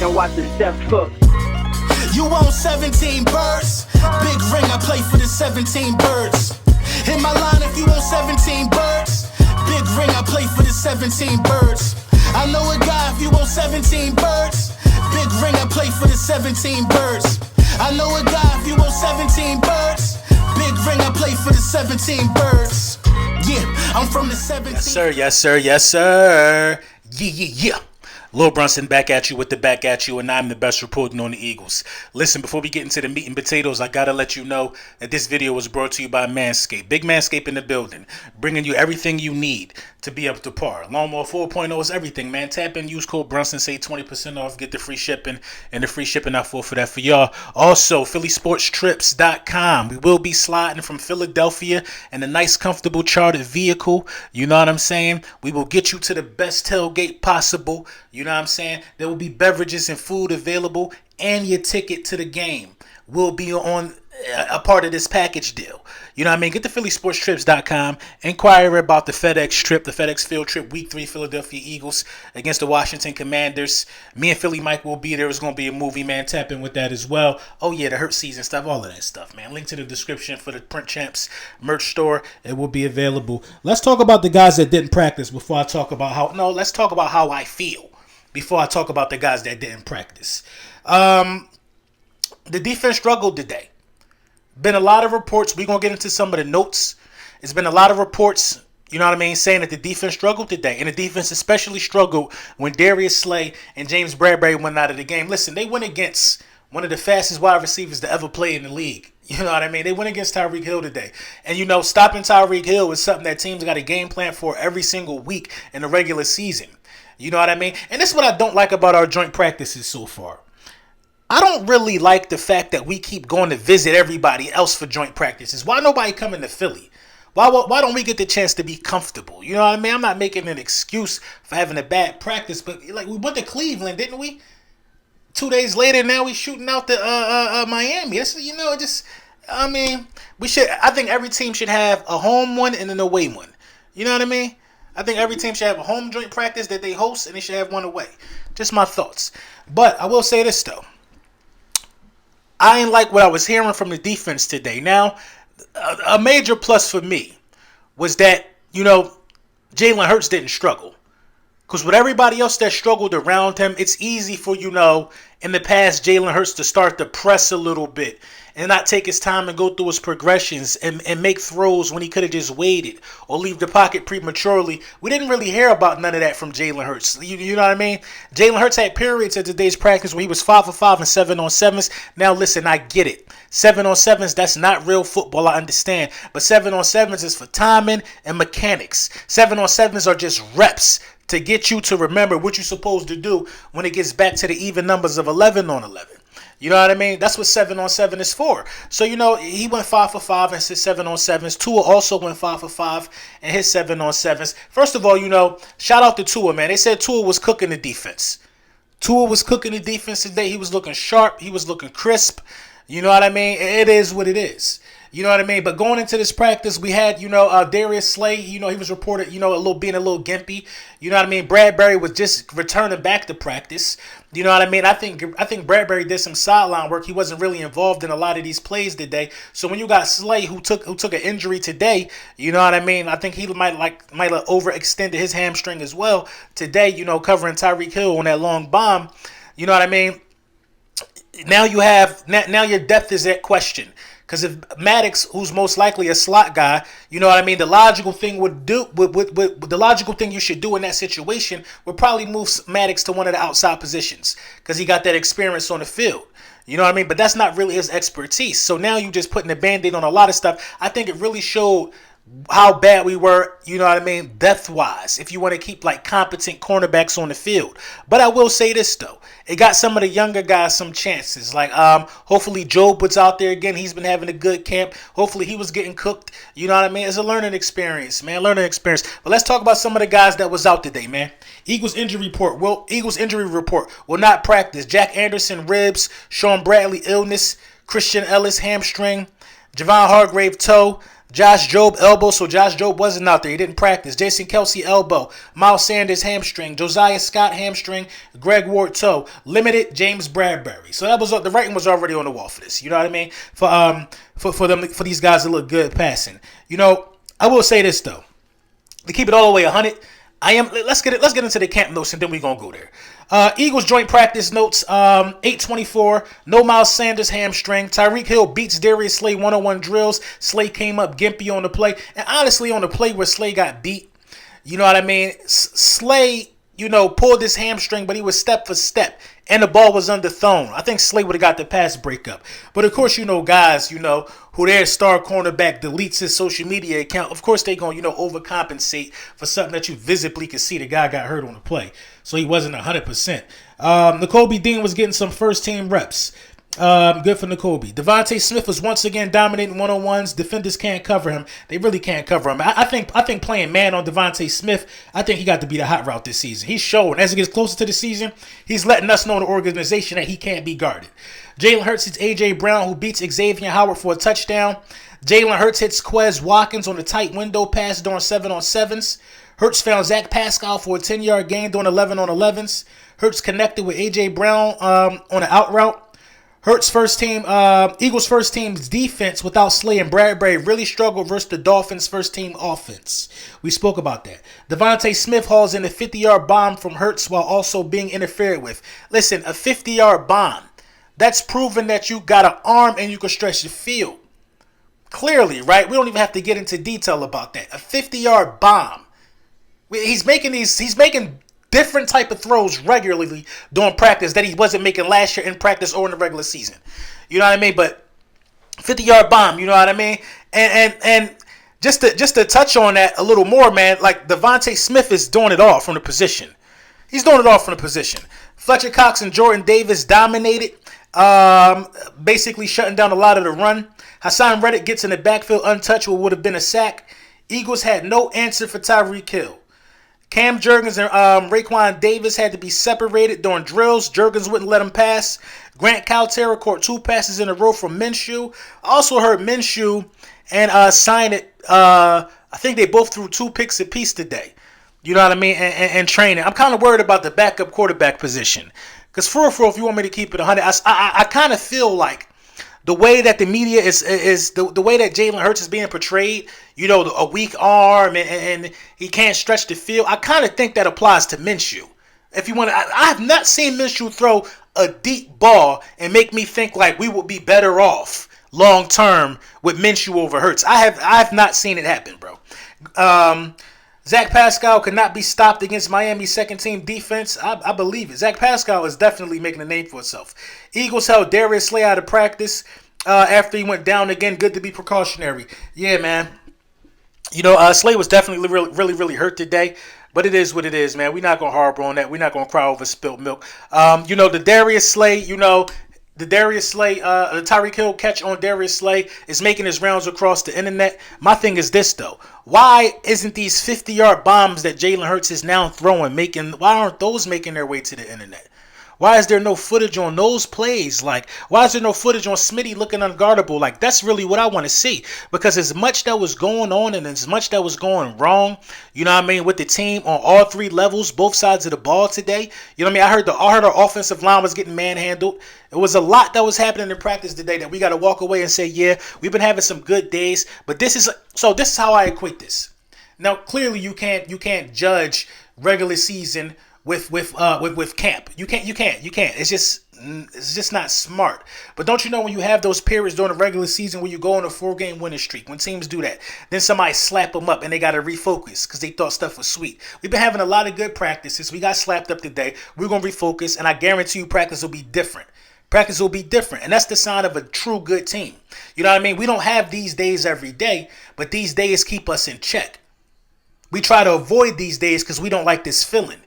and watch the step cook. You own 17 birds. Big ring, I play for the 17 birds. Hit my line if you own 17 birds. Big ring, I play for the 17 birds. I know a guy if you own 17 birds. Big ring, I play for the 17 birds. I know a guy if you own 17 birds. Big ring, I play for the 17 birds. Yeah, I'm from the 17. Yes, sir. Yes, sir. Yes, sir. Yeah. Lil Brunson back at you with the back at you, and I'm the best reporting on the Eagles. Listen, before we get into the meat and potatoes, I gotta let you know that this video was brought to you by Manscaped. Big Manscaped in the building, bringing you everything you need to be up to par. Lawnmower 4.0 is everything, man. Tap in, use code Brunson, save 20% off, get the free shipping, and the free shipping I for that for y'all. Also, PhillySportsTrips.com. We will be sliding from Philadelphia in a nice, comfortable, chartered vehicle. You know what I'm saying? We will get you to the best tailgate possible. You know what I'm saying? There will be beverages and food available, and your ticket to the game will be on a part of this package deal. You know what I mean? Get to PhillySportsTrips.com. Inquire about the FedEx trip, the FedEx field trip, Week 3, Philadelphia Eagles against the Washington Commanders. Me and Philly Mike will be there. It's going to be a movie, man. Tap in with that as well. Oh, yeah, the Hurt Season stuff, all of that stuff, man. Link to the description for the Print Champs merch store. It will be available. Let's talk about the guys that didn't practice before I talk about how... No, let's talk about how I feel before I talk about the guys that didn't practice. The defense struggled today. Been a lot of reports. We're going to get into some of the notes. It's been a lot of reports, you know what I mean, saying that the defense struggled today. And the defense especially struggled when Darius Slay and James Bradbury went out of the game. Listen, they went against one of the fastest wide receivers to ever play in the league. You know what I mean? They went against Tyreek Hill today. And, you know, stopping Tyreek Hill is something that teams got a game plan for every single week in the regular season. You know what I mean? And this is what I don't like about our joint practices so far. I don't really like the fact that we keep going to visit everybody else for joint practices. Why nobody coming to Philly? Why don't we get the chance to be comfortable? You know what I mean? I'm not making an excuse for having a bad practice, but like we went to Cleveland, didn't we? 2 days later, now we shooting out the Miami. That's, you know, just I mean, we should. I think every team should have a home one and an away one. You know what I mean? I think every team should have a home joint practice that they host, and they should have one away. Just my thoughts. But I will say this though. I ain't like what I was hearing from the defense today. Now, a major plus for me was that, you know, Jalen Hurts didn't struggle. Because with everybody else that struggled around him, it's easy for, you know, in the past, Jalen Hurts to start to press a little bit and not take his time and go through his progressions and make throws when he could have just waited or leave the pocket prematurely. We didn't really hear about none of that from Jalen Hurts. You know what I mean? Jalen Hurts had periods at today's practice where he was 5 for 5 and 7 on 7s. Now, listen, I get it. 7 on 7s, that's not real football, I understand. But 7 on 7s is for timing and mechanics. 7 on 7s are just reps to get you to remember what you're supposed to do when it gets back to the even numbers of 11 on 11. You know what I mean? That's what 7 on 7 is for. So, you know, he went 5 for 5 and his 7 on 7s. Tua also went 5 for 5 and his 7 on 7s. First of all, you know, shout out to Tua, man. They said Tua was cooking the defense. Tua was cooking the defense today. He was looking sharp. He was looking crisp. You know what I mean? It is what it is. You know what I mean? But going into this practice, we had, you know, Darius Slay, you know, he was reported, you know, being a little gimpy. You know what I mean? Bradbury was just returning back to practice. You know what I mean? I think Bradbury did some sideline work. He wasn't really involved in a lot of these plays today. So when you got Slay who took an injury today, you know what I mean? I think he might have overextended his hamstring as well today, you know, covering Tyreek Hill on that long bomb. You know what I mean? Now your depth is at question. Because if Maddox, who's most likely a slot guy, you know what I mean, the logical thing the logical thing you should do in that situation would probably move Maddox to one of the outside positions because he got that experience on the field. You know what I mean? But that's not really his expertise. So now you just putting a Band-Aid on a lot of stuff. I think it really showed how bad we were, you know what I mean, depth-wise, if you want to keep, like, competent cornerbacks on the field. But I will say this, though. It got some of the younger guys some chances. Like, hopefully Job was out there again. He's been having a good camp. Hopefully he was getting cooked. You know what I mean? It's a learning experience, man. Learning experience. But let's talk about some of the guys that was out today, man. Eagles injury report will not practice. Jack Anderson, ribs. Sean Bradley, illness. Christian Ellis, hamstring. Javon Hargrave, toe. Josh Jobe elbow, so Josh Jobe wasn't out there. He didn't practice. Jason Kelsey elbow. Miles Sanders hamstring. Josiah Scott hamstring. Greg Ward toe. Limited. James Bradbury. So that was the writing was already on the wall for this. You know what I mean? For these guys to look good passing. You know, I will say this though. To keep it all the way 100. Let's get into the camp notes and then we're gonna go there. Eagles joint practice notes, 8:24. No Miles Sanders hamstring. Tyreek Hill beats Darius Slay 101 drills. Slay came up gimpy on the play. And honestly, on the play where Slay got beat, you know what I mean? Slay, pulled his hamstring, but he was step for step. And the ball was underthrown. I think Slay would have got the pass breakup. But of course, guys, who their star cornerback deletes his social media account. Of course, they going to, overcompensate for something that you visibly could see the guy got hurt on the play. So he wasn't 100%. N'Kobe Dean was getting some first team reps. Good for N'Kobe. Devontae Smith was once again dominating one-on-ones. Defenders can't cover him. They really can't cover him. I think playing man on Devontae Smith, I think he got to be the hot route this season. He's showing. As it gets closer to the season, he's letting us know in the organization that he can't be guarded. Jalen Hurts hits A.J. Brown, who beats Xavier Howard for a touchdown. Jalen Hurts hits Quez Watkins on a tight window pass during 7-on-7s. Hurts found Zach Pascal for a 10-yard gain during 11-on-11s. Hurts connected with A.J. Brown on an out route. Eagles first team's defense without Slay and Bradbury really struggled versus the Dolphins' first team offense. We spoke about that. Devontae Smith hauls in a 50-yard bomb from Hurts while also being interfered with. Listen, a 50-yard bomb. That's proven that you got an arm and you can stretch the field. Clearly, right? We don't even have to get into detail about that. A 50-yard bomb. He's making different type of throws regularly during practice that he wasn't making last year in practice or in the regular season. You know what I mean? But 50-yard bomb, you know what I mean? And just to touch on that a little more, man, like Devontae Smith is doing it all from the position. He's doing it all from the position. Fletcher Cox and Jordan Davis dominated, basically shutting down a lot of the run. Hassan Reddick gets in the backfield untouched, what would have been a sack. Eagles had no answer for Tyreek Hill. Cam Jurgens and Raekwon Davis had to be separated during drills. Jurgens wouldn't let him pass. Grant Calcaterra caught 2 passes in a row from Minshew. Also heard Minshew and Sinet, I think they both threw 2 picks apiece today. You know what I mean? And training. I'm kind of worried about the backup quarterback position. Because for real, if you want me to keep it 100, I kind of feel like the way that the media is the way that Jalen Hurts is being portrayed, a weak arm and he can't stretch the field. I kind of think that applies to Minshew. If you want to, I have not seen Minshew throw a deep ball and make me think like we would be better off long term with Minshew over Hurts. I have not seen it happen, bro. Zach Pascal could not be stopped against Miami's second team defense. I believe it. Zach Pascal is definitely making a name for himself. Eagles held Darius Slay out of practice after he went down again. Good to be precautionary. Yeah, man. Slay was definitely really hurt today. But it is what it is, man. We're not going to harbor on that. We're not going to cry over spilled milk. The Darius Slay, the Tyreek Hill catch on Darius Slay is making his rounds across the internet. My thing is this, though. Why isn't these 50-yard bombs that Jalen Hurts is now throwing why aren't those making their way to the internet? Why is there no footage on those plays? Like, why is there no footage on Smitty looking unguardable? Like, that's really what I want to see. Because as much that was going on and as much that was going wrong, with the team on all 3 levels, both sides of the ball today. I heard our offensive line was getting manhandled. It was a lot that was happening in practice today that we got to walk away and say, yeah, we've been having some good days. But this is how I equate this. Now, clearly you can't judge regular season with camp. You can't. It's just not smart. But don't you know when you have those periods during the regular season where you go on a 4-game winning streak, when teams do that, then somebody slap them up and they got to refocus because they thought stuff was sweet. We've been having a lot of good practices. We got slapped up today. We're going to refocus, and I guarantee you practice will be different. Practice will be different, and that's the sign of a true good team. You know what I mean? We don't have these days every day, but these days keep us in check. We try to avoid these days because we don't like this feeling.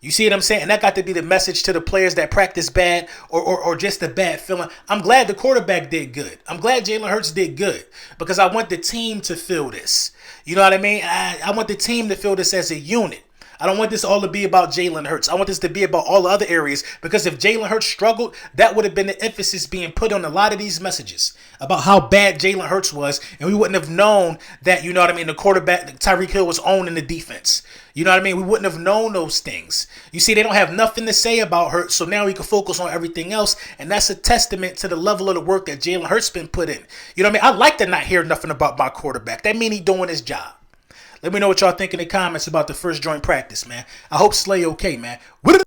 You see what I'm saying? And that got to be the message to the players that practice bad or just a bad feeling. I'm glad the quarterback did good. I'm glad Jalen Hurts did good because I want the team to feel this. You know what I mean? I want the team to feel this as a unit. I don't want this all to be about Jalen Hurts. I want this to be about all the other areas, because if Jalen Hurts struggled, that would have been the emphasis being put on a lot of these messages about how bad Jalen Hurts was, and we wouldn't have known that, you know what I mean, the quarterback, Tyreek Hill, was owning the defense. You know what I mean? We wouldn't have known those things. You see, they don't have nothing to say about Hurts, so now we can focus on everything else, and that's a testament to the level of the work that Jalen Hurts been put in. You know what I mean? I like to not hear nothing about my quarterback. That mean he doing his job. Let me know what y'all think in the comments about the first joint practice, man. I hope Slay okay, man.